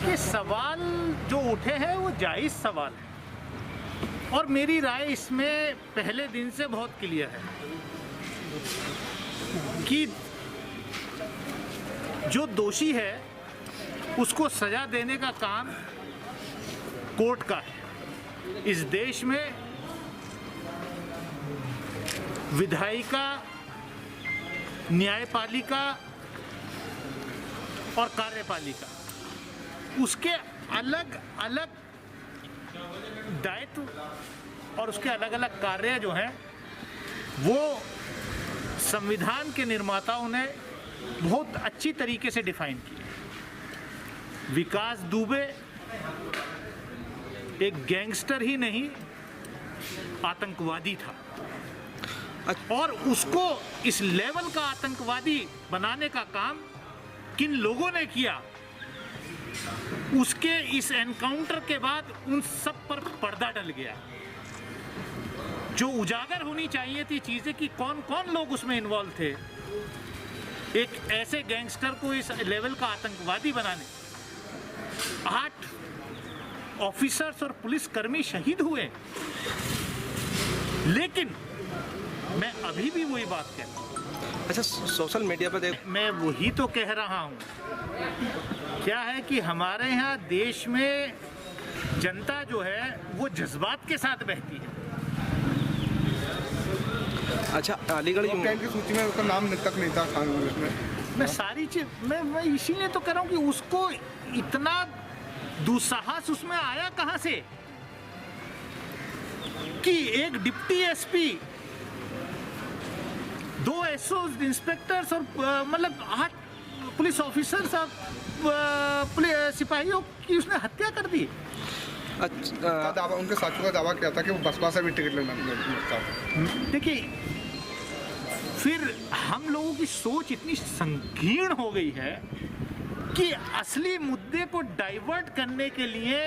देखिए, सवाल जो उठे हैं वो जायज़ सवाल है और मेरी राय इसमें पहले दिन से बहुत क्लियर है कि जो दोषी है उसको सजा देने का काम कोर्ट का है। इस देश में विधायिका, न्यायपालिका और कार्यपालिका, उसके अलग अलग दायित्व और उसके अलग अलग कार्य जो हैं वो संविधान के निर्माताओं ने बहुत अच्छी तरीके से डिफाइन किए। विकास दुबे एक गैंगस्टर ही नहीं, आतंकवादी था और उसको इस लेवल का आतंकवादी बनाने का काम किन लोगों ने किया, उसके इस एनकाउंटर के बाद उन सब पर पर्दा डल गया। जो उजागर होनी चाहिए थी चीजें कि कौन कौन लोग उसमें इन्वॉल्व थे, एक ऐसे गैंगस्टर को इस लेवल का आतंकवादी बनाने, 8 ऑफिसर्स और पुलिसकर्मी शहीद हुए। लेकिन मैं अभी भी वही बात कहता हूँ। अच्छा, सोशल मीडिया पर देख, मैं वही तो कह रहा हूँ, क्या है कि हमारे यहाँ देश में जनता जो है वो जज्बात के साथ बहती है। अच्छा, अलीगढ़ की सूची में उसका नाम तक नहीं था कांग्रेस में। मैं सारी चीज मैं इसीलिए तो कह रहा हूँ कि उसको इतना दुस्साहस उसमें आया कहाँ से कि एक डिप्टी एसपी, 2 एसओ इंस्पेक्टर्स और मतलब 8 पुलिस ऑफिसर्स और सिपाहियों की उसने हत्या कर दी। अच्छा, दावा, उनके साथियों का दावा किया था कि वो बसपा से भी टिकट लेना चाहते। देखिए, फिर हम लोगों की सोच इतनी संकीर्ण हो गई है कि असली मुद्दे को डाइवर्ट करने के लिए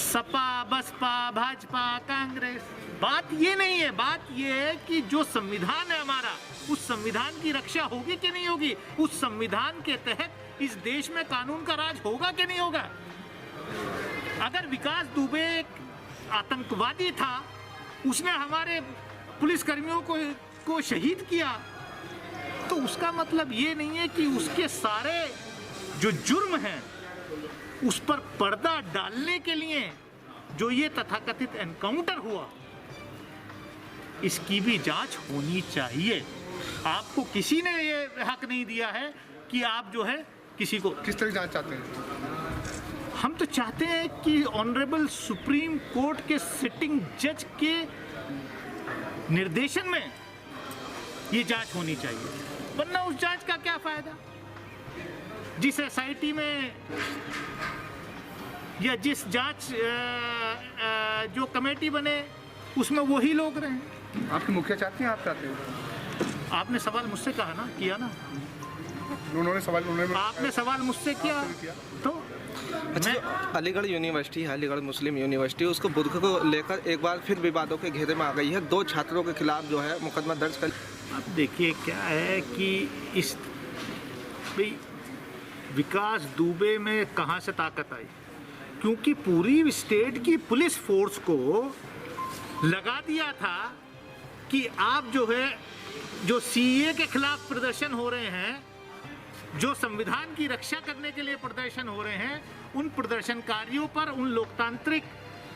सपा, बसपा, भाजपा, कांग्रेस, बात ये नहीं है। बात ये है कि जो संविधान है हमारा, उस संविधान की रक्षा होगी कि नहीं होगी, उस संविधान के तहत इस देश में कानून का राज होगा कि नहीं होगा। अगर विकास दुबे एक आतंकवादी था, उसने हमारे पुलिसकर्मियों को शहीद किया, तो उसका मतलब ये नहीं है कि उसके सारे जो जुर्म हैं उस पर पर्दा डालने के लिए जो ये तथाकथित एनकाउंटर हुआ, इसकी भी जांच होनी चाहिए। आपको किसी ने ये हक नहीं दिया है कि आप जो है किसी को किस तरह जांच चाहते हैं? हम तो चाहते हैं कि ऑनरेबल सुप्रीम कोर्ट के सिटिंग जज के निर्देशन में ये जांच होनी चाहिए, वरना उस जांच का क्या फायदा। जिस एसआईटी में या जिस जांच जो कमेटी बने उसमें वही लोग रहे। आपकी मुखिया चाहती हैं, आप चाहते हैं? आपने सवाल मुझसे कहा ना, किया ना, उन्होंने सवाल आपने सवाल मुझसे किया तो अच्छा, अलीगढ़ यूनिवर्सिटी है, अलीगढ़ मुस्लिम यूनिवर्सिटी, उसको बुद्ध को लेकर एक बार फिर विवादों के घेरे में आ गई है। 2 छात्रों के खिलाफ जो है मुकदमा दर्ज कर। अब देखिए, क्या है कि इस विकास दुबे में कहाँ से ताकत आई, क्योंकि पूरी स्टेट की पुलिस फोर्स को लगा दिया था कि आप जो है, जो सीए के खिलाफ प्रदर्शन हो रहे हैं, जो संविधान की रक्षा करने के लिए प्रदर्शन हो रहे हैं, उन प्रदर्शनकारियों पर, उन लोकतांत्रिक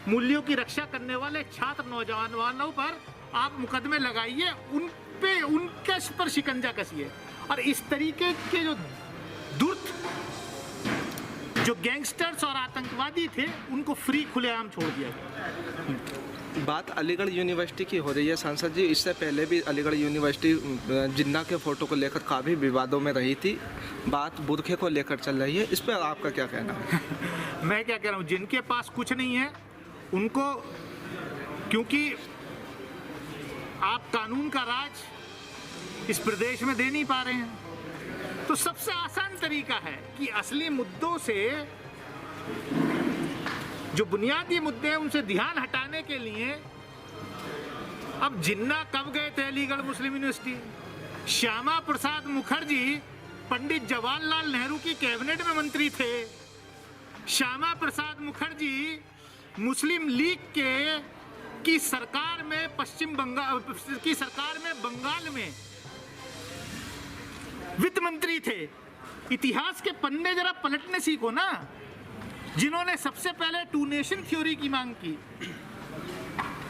मूल्यों की रक्षा करने वाले छात्र नौजवानों पर आप मुकदमे लगाइए, उन पे उनके पर शिकंजा कसिए। और इस तरीके के जो धूर्त जो गैंगस्टर्स और आतंकवादी थे उनको फ्री खुलेआम छोड़ दिया गया। बात अलीगढ़ यूनिवर्सिटी की हो रही है सांसद जी, इससे पहले भी अलीगढ़ यूनिवर्सिटी जिन्ना के फ़ोटो को लेकर काफ़ी विवादों में रही थी। बात बुरखे को लेकर चल रही है, इस पर आपका क्या कहना है? मैं क्या कह रहा हूँ, जिनके पास कुछ नहीं है उनको, क्योंकि आप कानून का राज इस प्रदेश में दे नहीं पा रहे हैं, तो सबसे आसान तरीका है कि असली मुद्दों से, जो बुनियादी मुद्दे हैं उनसे ध्यान हटाने के लिए अब जिन्ना कब गए थे अलीगढ़ मुस्लिम यूनिवर्सिटी, श्यामा प्रसाद मुखर्जी पंडित जवाहरलाल नेहरू की कैबिनेट में मंत्री थे। श्यामा प्रसाद मुखर्जी मुस्लिम लीग की सरकार में पश्चिम बंगाल की सरकार में बंगाल में वित्त मंत्री थे। इतिहास के पन्ने जरा पलटने सीखो ना। जिन्होंने सबसे पहले टू नेशन थ्योरी की मांग की,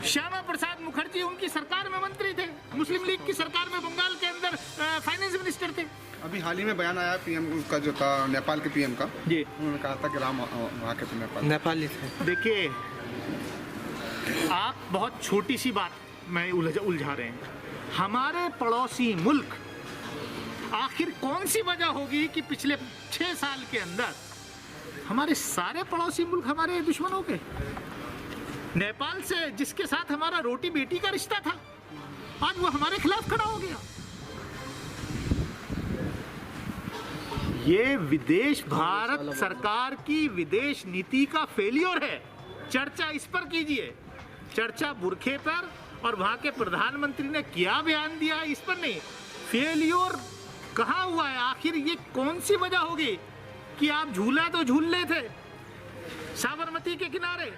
श्यामा प्रसाद मुखर्जी उनकी सरकार में मंत्री थे, मुस्लिम लीग की सरकार में बंगाल के अंदर फाइनेंस मिनिस्टर थे। अभी हाल ही में बयान आया पीएम का जो था नेपाल के पीएम का, जी उन्होंने कहा था कि राम वहाँ के तो नेपाली थे। देखिए, आप बहुत छोटी सी बात में उलझा रहे हैं। हमारे पड़ोसी मुल्क, आखिर कौन सी वजह होगी कि पिछले 6 साल के अंदर हमारे सारे पड़ोसी मुल्क हमारे दुश्मन हो गए? नेपाल से जिसके साथ हमारा रोटी बेटी का रिश्ता था, आज वो हमारे खिलाफ खड़ा हो गया। ये भारत सरकार की विदेश नीति का फेलियर है। चर्चा इस पर कीजिए, चर्चा बुरखे पर और वहां के प्रधानमंत्री ने क्या बयान दिया इस पर नहीं। फेलियर कहाँ हुआ है? आखिर ये कौन सी वजह होगी कि आप झूला तो झूल रहे थे साबरमती के किनारे,